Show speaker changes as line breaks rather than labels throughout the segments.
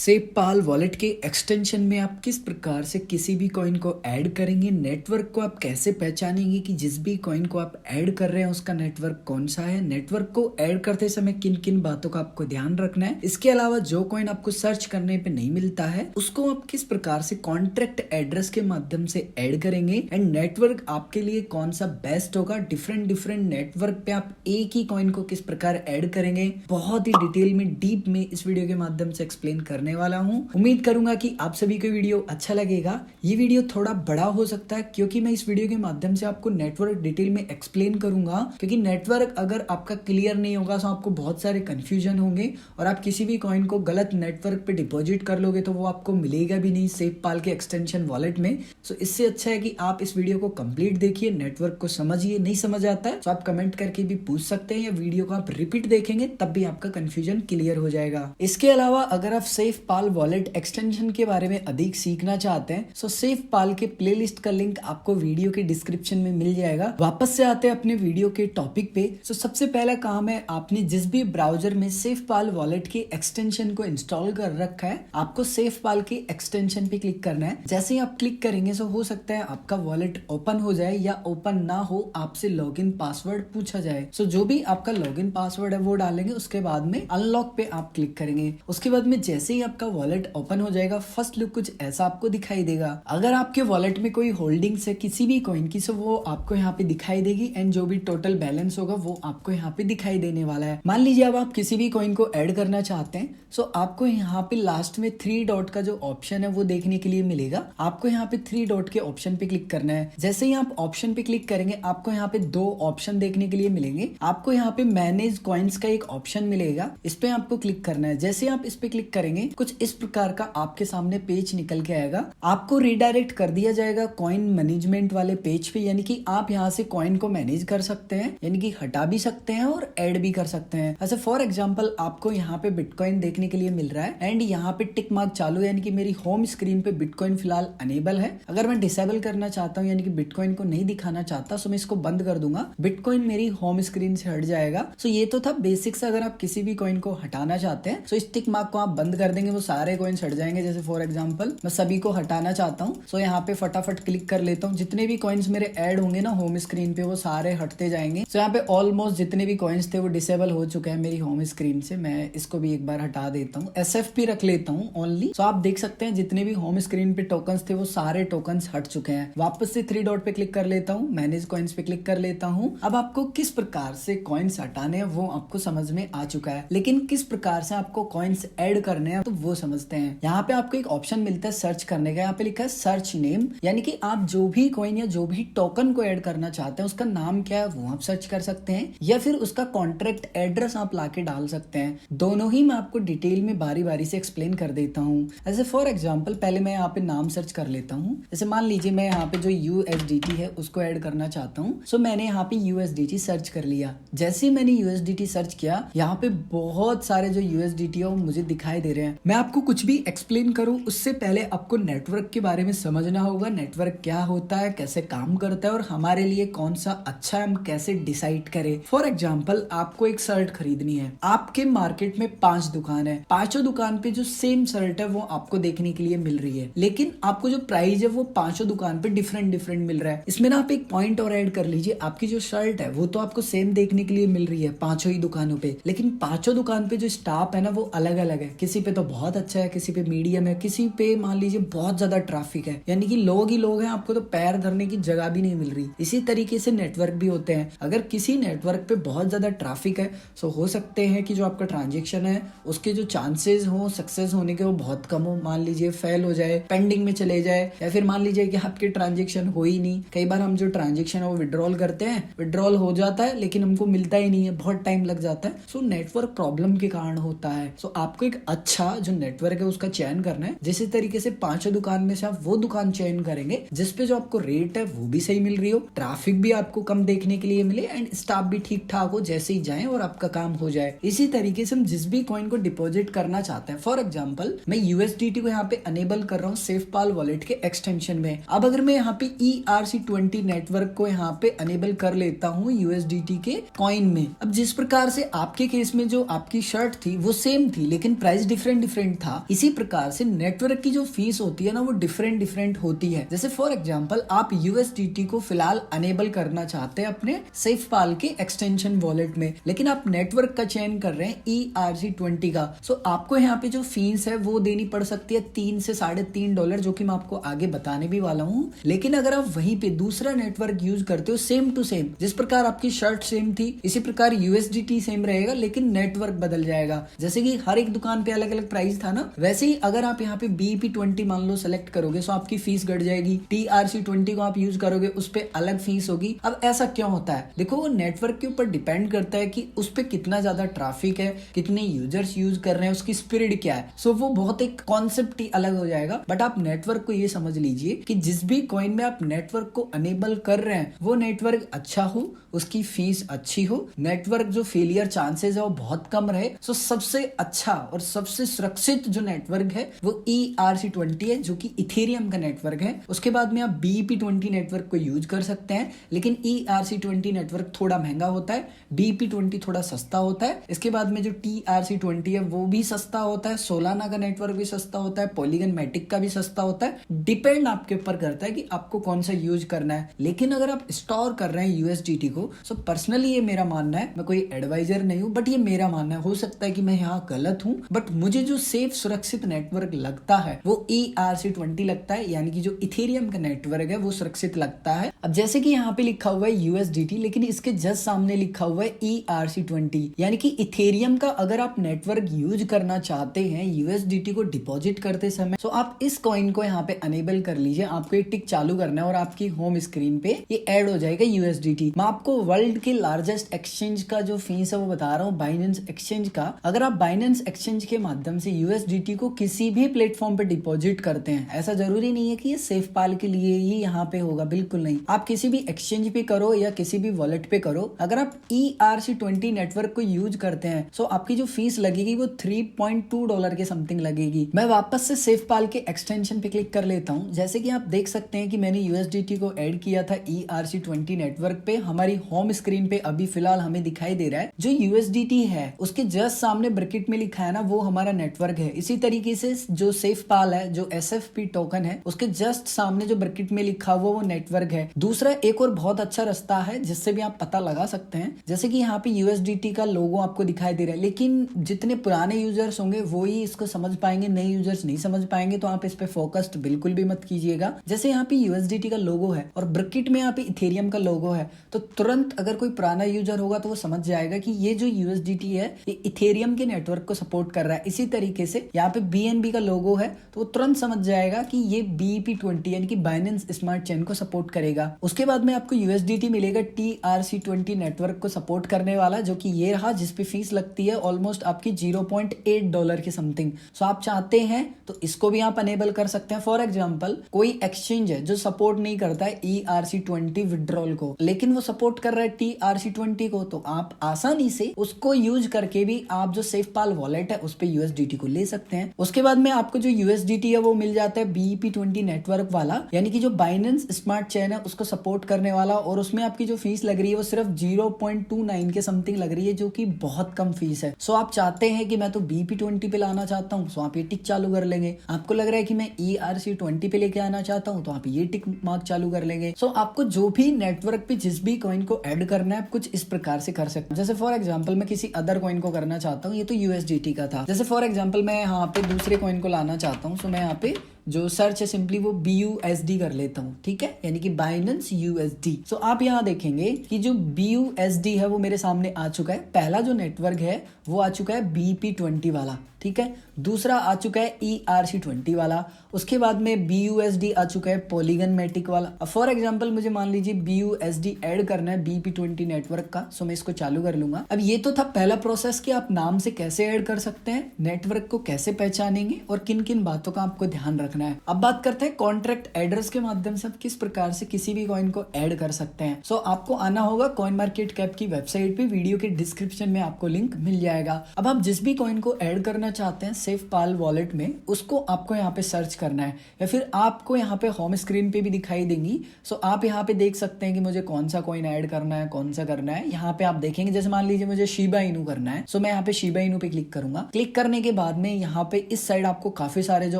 सेफपाल wallet के extension में आप किस प्रकार से किसी भी कॉइन को ऐड करेंगे, नेटवर्क को आप कैसे पहचानेंगे कि जिस भी कॉइन को आप ऐड कर रहे हैं उसका नेटवर्क कौन सा है, नेटवर्क को ऐड करते समय किन किन बातों का आपको ध्यान रखना है। इसके अलावा जो कॉइन आपको सर्च करने पे नहीं मिलता है उसको आप किस प्रकार से कॉन्ट्रैक्ट एड्रेस के माध्यम से ऐड करेंगे एंड नेटवर्क आपके लिए कौन सा बेस्ट होगा। डिफरेंट नेटवर्क पे आप एक ही कॉइन को किस प्रकार ऐड करेंगे, बहुत ही डिटेल में डीप में इस वीडियो के माध्यम से एक्सप्लेन करने वाला हूं। उम्मीद करूंगा कि आप सभी को वीडियो अच्छा लगेगा। ये वीडियो थोड़ा बड़ा हो सकता है क्योंकि मैं इस वीडियो के माध्यम से आपको नेटवर्क डिटेल में एक्सप्लेन करूंगा, क्योंकि नेटवर्क अगर आपका क्लियर नहीं होगा तो आपको बहुत सारे कंफ्यूजन होंगे और आप किसी भी कॉइन को गलत नेटवर्क पे डिपॉजिट कर लोगे तो वो आपको मिलेगा भी नहीं सेफपाल के एक्सटेंशन वॉलेट में। सो इससे अच्छा है कि आप इस वीडियो को कंप्लीट देखिए, नेटवर्क को समझिए। नहीं समझ आता है तो आप कमेंट करके भी पूछ सकते हैं या वीडियो को आप रिपीट देखेंगे तब भी आपका कंफ्यूजन क्लियर हो जाएगा। इसके अलावा अगर आप सेफपाल वॉलेट एक्सटेंशन के बारे में अधिक सीखना चाहते हैं तो सेफपाल के प्लेलिस्ट का लिंक आपको वीडियो के डिस्क्रिप्शन में मिल जाएगा। वापस से आते हैं अपने वीडियो के टॉपिक पे। तो सबसे पहला काम है, आपने जिस भी ब्राउजर में सेफपाल वॉलेट के एक्सटेंशन को इंस्टॉल कर रखा है आपको सेफपाल के एक्सटेंशन पे क्लिक करना है। जैसे ही आप क्लिक करेंगे तो हो सकता है आपका वॉलेट ओपन हो जाए या ओपन ना हो, आपसे लॉगिन पासवर्ड पूछा जाए। सो जो भी आपका लॉगिन पासवर्ड है वो डालेंगे, उसके बाद में अनलॉक पे आप क्लिक करेंगे। उसके बाद में जैसे ही आपका वॉलेट ओपन हो जाएगा फर्स्ट लुक कुछ ऐसा आपको दिखाई देगा। अगर आपके वॉलेट में कोई होल्डिंग्स है किसी भी कॉइन की सो वो आपको यहाँ पे दिखाई देगी एंड जो भी टोटल बैलेंस होगा वो आपको यहाँ पे दिखाई देने वाला है। मान लीजिए अब आप किसी भी कॉइन को ऐड करना चाहते हैं सो आपको यहाँ पे लास्ट में 3 डॉट का जो ऑप्शन है वो देखने के लिए मिलेगा। आपको यहाँ पे 3 डॉट के ऑप्शन पे क्लिक करना है। जैसे ही आप ऑप्शन पे क्लिक करेंगे आपको यहाँ पे 2 ऑप्शन देखने के लिए मिलेंगे। आपको यहाँ पे मैनेज कॉइन्स का एक ऑप्शन मिलेगा, इस पे आपको क्लिक करना है। जैसे आप इस पे क्लिक करेंगे कुछ इस प्रकार का आपके सामने पेज निकल के आएगा। आपको रिडायरेक्ट कर दिया जाएगा कॉइन मैनेजमेंट वाले पेज पे, यानी कि आप यहाँ से कॉइन को मैनेज कर सकते हैं, यानी कि हटा भी सकते हैं और ऐड भी कर सकते हैं। ऐसे फॉर एग्जांपल आपको यहाँ पे बिटकॉइन देखने के लिए मिल रहा है एंड यहाँ पे टिक मार्क चालू है, यानी कि मेरी होम स्क्रीन पे बिटकॉइन फिलहाल अनेबल है। अगर मैं डिसेबल करना चाहता हूँ यानी कि बिटकॉइन को नहीं दिखाना चाहता तो मैं इसको बंद कर दूंगा, बिटकॉइन मेरी होम स्क्रीन से हट जाएगा। सो ये तो था बेसिक्स। अगर आप किसी भी कॉइन को हटाना चाहते हैं तो इस टिक मार्क को आप बंद कर देंगे, वो सारे कॉइन्स हट जाएंगे। जैसे फॉर एग्जांपल मैं सभी को हटाना चाहता हूँ सो यहाँ पे फटाफट क्लिक कर लेता हूँ। जितने भी कॉइन्स मेरे ऐड होंगे ना होम स्क्रीन पे वो सारे हटते जाएंगे। सो यहाँ पे ऑलमोस्ट जितने भी कॉइन्स थे वो डिसेबल हो चुके हैं मेरी होम स्क्रीन से। मैं इसको भी एक बार हटा देता हूँ, SFP रख लेता हूँ ओनली। सो आप देख सकते हैं जितने भी होम स्क्रीन पे टोकन्स थे वो सारे टोकन्स हट चुके हैं। वापस से 3 डॉट पे क्लिक कर लेता हूँ, मैनेज कॉइन्स पे क्लिक कर लेता हूँ। अब आपको किस प्रकार से कॉइन्स हटाने हैं वो आपको समझ में आ चुका है, लेकिन किस प्रकार से आपको कॉइन्स ऐड करने हैं तो वो समझते हैं। यहाँ पे आपको एक ऑप्शन मिलता है सर्च करने का। यहाँ पे लिखा है सर्च नेम, यानी कि आप जो भी कॉइन या जो भी टोकन को ऐड करना चाहते हैं उसका नाम क्या है वो आप सर्च कर सकते हैं या फिर उसका कॉन्ट्रैक्ट एड्रेस आप लाके डाल सकते हैं। दोनों ही मैं आपको डिटेल में बारी बारी से एक्सप्लेन कर देता हूँ। ऐसे फॉर एग्जाम्पल पहले मैं यहाँ पे नाम सर्च कर लेता हूँ। जैसे मान लीजिए मैं यहाँ पे जो USDT है उसको ऐड करना चाहता हूँ। सो मैंने यहाँ पे USDT सर्च कर लिया। जैसे ही मैंने USDT सर्च किया यहाँ पे बहुत सारे जो USDT है वो मुझे दिखाई दे रहे हैं। मैं आपको कुछ भी एक्सप्लेन करूँ उससे पहले आपको नेटवर्क के बारे में समझना होगा। नेटवर्क क्या होता है, कैसे काम करता है और हमारे लिए कौन सा अच्छा है, हम कैसे डिसाइड करें। फॉर एग्जाम्पल आपको एक शर्ट खरीदनी है, आपके मार्केट में 5 दुकान है, पांचों दुकान पे जो सेम शर्ट है वो आपको देखने के लिए मिल रही है, लेकिन आपको जो प्राइस है वो पांचों दुकान पे डिफरेंट मिल रहा है। इसमें ना आप एक पॉइंट और ऐड कर लीजिए, आपकी जो शर्ट है वो तो आपको सेम देखने के लिए मिल रही है पांचों ही दुकानों पे, लेकिन पांचों दुकान पे जो स्टाफ है ना वो अलग अलग है। किसी पे तो बहुत अच्छा है, किसी पे मीडियम है, किसी पे मान लीजिए बहुत ज्यादा ट्रैफिक है, यानी कि लोग ही लोग हैं, आपको तो पैर धरने की जगह भी नहीं मिल रही। इसी तरीके से नेटवर्क भी होते हैं। अगर किसी नेटवर्क पे बहुत ज्यादा ट्रैफिक है तो हो सकते हैं कि जो आपका ट्रांजेक्शन है उसके जो चांसेस हो सक्सेस होने के वो बहुत कम हो। मान लीजिए फेल हो जाए, पेंडिंग में चले जाए, या फिर मान लीजिए कि आपके ट्रांजेक्शन हो ही नहीं। कई बार हम जो ट्रांजेक्शन है वो विड्रॉल करते हैं, विड्रॉल हो जाता है लेकिन हमको मिलता ही नहीं है, बहुत टाइम लग जाता है। सो नेटवर्क प्रॉब्लम के कारण होता है। सो आपको एक अच्छा जो नेटवर्क है उसका चयन करना है। जिस तरीके से पांचों दुकान में से आप वो दुकान चयन करेंगे जिसपे जो आपको रेट है वो भी सही मिल रही हो, ट्रैफिक भी आपको कम देखने के लिए मिले एंड स्टाफ भी ठीक ठाक हो, जैसे ही जाए और आपका काम हो जाए। इसी तरीके से हम जिस भी कॉइन को डिपॉजिट करना चाहते हैं, फॉर एग्जांपल मैं USDT को यहाँ पे अनेबल कर रहा हूँ सेफपाल वॉलेट के एक्सटेंशन में। अब अगर मैं यहाँ पे ERC20 नेटवर्क को यहाँ पे अनेबल कर लेता हूँ USDT के कॉइन में, अब जिस प्रकार से आपके केस में जो आपकी शर्ट थी वो सेम थी लेकिन प्राइस डिफरेंट डिफरेंट था, इसी प्रकार से नेटवर्क की जो फीस होती है ना वो डिफरेंट होती है। जैसे फॉर एग्जांपल आप USDT को फिलहाल अनेबल करना चाहते हैं अपने SafePal के एक्सटेंशन वॉलेट में, लेकिन आप नेटवर्क का चयन कर रहे हैं ERC20 का, सो आपको यहाँ पे जो फीस है वो देनी पड़ सकती है $3 से $3.5, जो कि मैं आपको आगे बताने भी वाला हूँ। लेकिन अगर आप वहीं पे दूसरा नेटवर्क यूज करते हो सेम टू सेम, जिस प्रकार आपकी शर्ट सेम थी इसी प्रकार USDT सेम रहेगा, लेकिन नेटवर्क बदल जाएगा। जैसे कि हर एक दुकान पे अलग अलग प्राइस था ना, वैसे ही अगर आप यहाँ पे BEP20 मान लो सेलेक्ट करोगे तो आपकी फीस घट जाएगी। TRC20 को आप यूज करोगे उस पे अलग फीस होगी। अब ऐसा क्यों होता है? देखो वो नेटवर्क के ऊपर डिपेंड करता है कि उस पे कितना ज्यादा ट्रैफिक है, कितने यूजर्स यूज कर रहे हैं, उसकी स्पीड क्या है। सो वो बहुत एक कॉन्सेप्ट ही अलग हो जाएगा। बट आप नेटवर्क को ये समझ लीजिए कि जिस भी कॉइन में आप नेटवर्क को अनेबल कर रहे हैं वो नेटवर्क अच्छा हो, उसकी फीस अच्छी हो, नेटवर्क जो फेलियर चांसेस है वो बहुत कम रहे। सो सबसे अच्छा और सबसे सुरक्षित जो नेटवर्क है वो ERC20 है, जो कि इथेरियम का नेटवर्क है। उसके बाद में आप BEP20 नेटवर्क को यूज कर सकते हैं, लेकिन ERC20 नेटवर्क थोड़ा महंगा होता है, BEP20 थोड़ा सस्ता होता है। इसके बाद में जो TRC20 है वो भी सस्ता होता है, सोलाना का नेटवर्क भी सस्ता होता है, पॉलीगन मैटिक का भी सस्ता होता है। डिपेंड आपके ऊपर करता है कि आपको कौन सा यूज करना है। लेकिन अगर आप स्टोर कर रहे हैं USDT को, सो पर्सनली ये मेरा मानना है, मैं कोई एडवाइजर नहीं हूं, बट ये मेरा मानना है, हो सकता है कि मैं यहाँ गलत हूं, बट मुझे जो सेफ सुरक्षित नेटवर्क लगता है वो ERC20 लगता है, यानी कि जो इथेरियम का नेटवर्क है वो सुरक्षित लगता है। अब जैसे कि यहाँ पे लिखा हुआ है USDT, लेकिन इसके जस्ट सामने लिखा हुआ है ERC20, यानी कि इथेरियम का अगर आप नेटवर्क यूज करना चाहते हैं USDT को डिपॉजिट करते समय, तो आप इस कॉइन को यहाँ पे अनेबल कर लीजिए। आपको एक टिक चालू करना है और आपकी होम स्क्रीन पे ये ऐड हो जाएगा USDT। मैं आपको वर्ल्ड के लार्जेस्ट एक्सचेंज का जो फीस है वो बता रहा हूँ, बाइनेंस एक्सचेंज का। अगर आप बाइनेंस एक्सचेंज के माध्यम से USDT को किसी भी प्लेटफॉर्म पे डिपॉजिट करते हैं, ऐसा जरूरी नहीं है कि ये SafePal के लिए ही यहाँ पे होगा, बिल्कुल नहीं। आप किसी भी एक्सचेंज पे करो या किसी भी वॉलेट पे करो, अगर आप ERC20 नेटवर्क को यूज करते हैं तो आपकी जो फीस लगेगी वो $3.2 के समथिंग लगेगी। मैं वापस से SafePal के एक्सटेंशन पे क्लिक कर लेता हूँ। जैसे कि आप देख सकते हैं कि मैंने USDT को ऐड किया था ERC20 नेटवर्क पे। हमारी होम स्क्रीन पे अभी फिलहाल हमें दिखाई दे रहा है जो USDT है उसके जस्ट सामने ब्रैकेट में लिखा है ना, वो हमारा नेटवर्क है। इसी तरीके से जो SafePal है, जो SFP टोकन है, उसके जस्ट सामने जो ब्रैकेट में लिखा हुआ वो नेटवर्क है। दूसरा एक और बहुत अच्छा रास्ता है जिससे भी आप पता लगा सकते हैं, जैसे कि यहाँ पे USDT का लोगो आपको दिखाई दे रहा है, लेकिन जितने पुराने यूजर्स होंगे वो ही इसको समझ पाएंगे, नए यूजर्स नहीं समझ पाएंगे, तो आप इस पे फोकस्ड बिल्कुल भी मत कीजिएगा। जैसे यहाँ पे USDT का लोगो है और ब्रैकेट में यहाँ पे इथेरियम का लोगो है, तो तुरंत अगर कोई पुराना यूजर होगा तो वो समझ जाएगा कि ये जो USDT है ये इथेरियम के नेटवर्क को सपोर्ट कर रहा है। इसी तरीके से यहाँ पे BNB का लोगो है तो वो तुरंत समझ जाएगा कि ये BEP20 यानी कि बाइनेंस स्मार्ट चेन को सपोर्ट करेगा। उसके बाद में आपको USDT मिलेगा TRC20 नेटवर्क को सपोर्ट करने वाला, जो कि ये रहा, जिसपे फीस लगती है ऑलमोस्ट आपकी $0.8 के समथिंग। सो आप चाहते हैं तो इसको भी आप अनेबल कर सकते हैं। फॉर एग्जाम्पल कोई एक्सचेंज है जो सपोर्ट नहीं करता है ERC20 विड्रॉल को, लेकिन वो सपोर्ट कर रहा है TRC20 को, तो आप आसानी से उसको यूज करके भी आप जो SafePal वॉलेट है उस पे USDT को ले सकते हैं। उसके बाद में आपको जो USDT है वो मिल जाता है BEP20 नेटवर्क वाला, यानी कि जो बाइनेंस स्मार्ट चेन है उसको सपोर्ट करने वाला, और उसमें आपकी जो फीस लग रही है वो सिर्फ 0.29 के समथिंग लग रही है, जो कि बहुत कम फीस है। सो आप चाहते हैं कि मैं तो BEP20 पे लाना चाहता हूँ, सो आप ये टिक चालू कर लेंगे। आपको लग रहा है कि मैं ERC20 पे लेके आना चाहता हूँ, तो आप ये टिक मार्क चालू कर लेंगे। सो आपको जो भी नेटवर्क पे जिस भी कॉइन को ऐड करना है आप कुछ इस प्रकार से कर सकते हैं। जैसे फॉर एग्जांपल मैं किसी अदर कॉइन को करना चाहता हूँ, ये तो USDT का था। जैसे फॉर एग्जांपल मैं यहाँ पे दूसरे कॉइन को लाना चाहता हूँ, सो मैं यहाँ पे जो सर्च है सिंपली वो BUSD कर लेता हूँ, ठीक है, यानी कि बाइनेंस USD। सो आप यहाँ देखेंगे कि जो BUSD है वो मेरे सामने आ चुका है। पहला जो नेटवर्क है वो आ चुका है BEP20 वाला, ठीक है। दूसरा आ चुका है ERC20 वाला। उसके बाद में BUSD आ चुका है पॉलीगन मैटिक वाला। अब फॉर एग्जांपल मुझे मान लीजिए BUSD ऐड करना है BEP20 नेटवर्क का, सो मैं इसको चालू कर लूंगा। अब ये तो था पहला प्रोसेस कि आप नाम से कैसे ऐड कर सकते हैं, नेटवर्क को कैसे पहचानेंगे और किन किन बातों का आपको ध्यान रखना है। अब बात करते हैं कॉन्ट्रैक्ट एड्रेस के माध्यम से आप किस प्रकार से किसी भी कॉइन को ऐड कर सकते हैं। सो आपको आना होगा कॉइन मार्केट कैप की वेबसाइट पे, वीडियो के डिस्क्रिप्शन में आपको लिंक मिल जाएगा। अब आप जिस भी कॉइन को ऐड करना करना चाहते हैं सेफ पाल वॉलेट में, उसको आपको यहाँ पे सर्च करना है, या फिर आपको यहाँ पे होम स्क्रीन पे भी दिखाई देंगी। सो आप यहाँ पे देख सकते हैं कि मुझे कौन सा कॉइन ऐड करना है, कौन सा करना है। यहाँ पे आप देखेंगे, जैसे मान लीजिए मुझे शिबा इनू करना है, सो मैं यहाँ पे शिबा इनू पे क्लिक करूंगा। क्लिक करने के बाद में यहाँ पे इस साइड आपको काफी सारे जो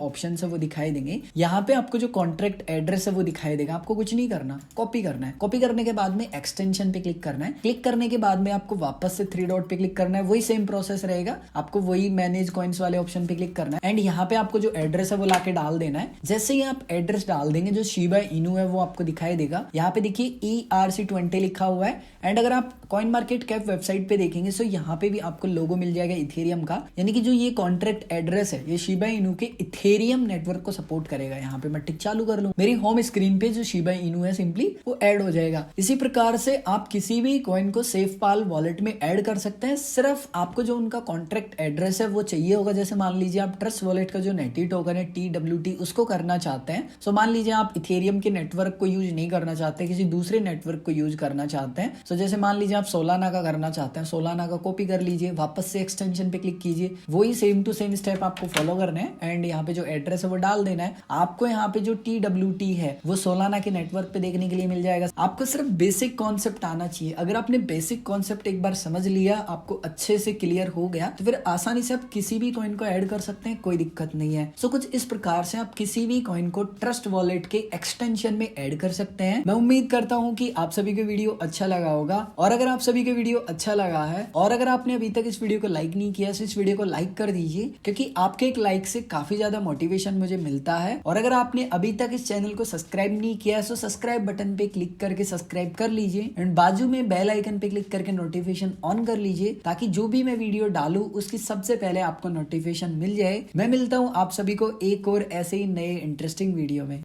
ऑप्शन है वो दिखाई देंगे। यहाँ पे आपको जो कॉन्ट्रैक्ट एड्रेस है वो दिखाई देगा। आपको कुछ नहीं करना, कॉपी करना है। कॉपी करने के बाद में एक्सटेंशन पे क्लिक करना है। क्लिक करने के बाद में आपको वापस से 3 डॉट पे क्लिक करना है। वही सेम प्रोसेस रहेगा, आपको वही मैनेज कॉइन्स वाले ऑप्शन पे क्लिक करना है एंड यहाँ पे आपको जो एड्रेस है वो लाके डाल देना है। जैसे ही आप एड्रेस डाल देंगे, जो शिबा इनू है वो आपको दिखाई देगा। यहाँ पे देखिए ERC20 लिखा हुआ है एंड अगर आप कॉइन मार्केट कैप वेबसाइट पे देखेंगे तो यहाँ पे भी आपको लोगो मिल जाएगा इथेरियम का, यानी कि जो ये कॉन्ट्रैक्ट एड्रेस है ये शिबा इनू के इथेरियम नेटवर्क को सपोर्ट करेगा। यहाँ पे मैं टिक चालू कर लूं, मेरी होम स्क्रीन पे जो शिबा इनू है सिंपली वो ऐड हो जाएगा। इसी प्रकार से आप किसी भी कॉइन को सेफ पाल वॉलेट में ऐड कर सकते हैं। सिर्फ आपको जो उनका कॉन्ट्रैक्ट एड्रेस है वो चाहिए होगा। जैसे मान लीजिए आप ट्रस्ट वॉलेट का जो नेटी टोकन है TWT उसको करना चाहते हैं। सो मान लीजिए आप इथेरियम के नेटवर्क को यूज नहीं करना चाहते, किसी दूसरे नेटवर्क को यूज करना चाहते हैं। सो जैसे मान लीजिए आप सोलाना का करना चाहते हैं, सोलाना का कॉपी कर लीजिए, वापस से एक्सटेंशन पे क्लिक कीजिए, वही सेम टू सेम स्टेप आपको फॉलो करना है एंड यहाँ पे जो एड्रेस है वो डाल देना है। आपको यहाँ पे जो TWT है वो सोलाना के नेटवर्क पे देखने के लिए मिल जाएगा। आपको सिर्फ बेसिक कॉन्सेप्ट आना चाहिए। अगर आपने बेसिक कॉन्सेप्ट एक बार समझ लिया, आपको अच्छे से क्लियर हो गया, तो फिर आसानी से आप किसी भी कॉइन को ऐड कर सकते हैं, कोई दिक्कत नहीं है। सो कुछ इस प्रकार से आप किसी भी कॉइन को ट्रस्ट वॉलेट के एक्सटेंशन में ऐड कर सकते हैं। मैं उम्मीद करता हूँ कि आप सभी को वीडियो अच्छा लगा होगा, और अगर आप सभी को वीडियो अच्छा लगा है और अगर आपने अभी तक इस वीडियो को लाइक नहीं किया तो इस वीडियो को लाइक कर दीजिए, क्योंकि आपके एक लाइक से काफी ज्यादा मोटिवेशन मुझे मिलता है। और अगर आपने अभी तक इस चैनल को सब्सक्राइब नहीं किया है तो सब्सक्राइब बटन पे क्लिक करके सब्सक्राइब कर लीजिए एंड बाजू में बेल आइकन पे क्लिक करके नोटिफिकेशन ऑन कर लीजिए, ताकि जो भी मैं वीडियो डालूं उसकी सबसे पहले आपको नोटिफिकेशन मिल जाए। मैं मिलता हूं आप सभी को एक और ऐसे ही नए इंटरेस्टिंग वीडियो में।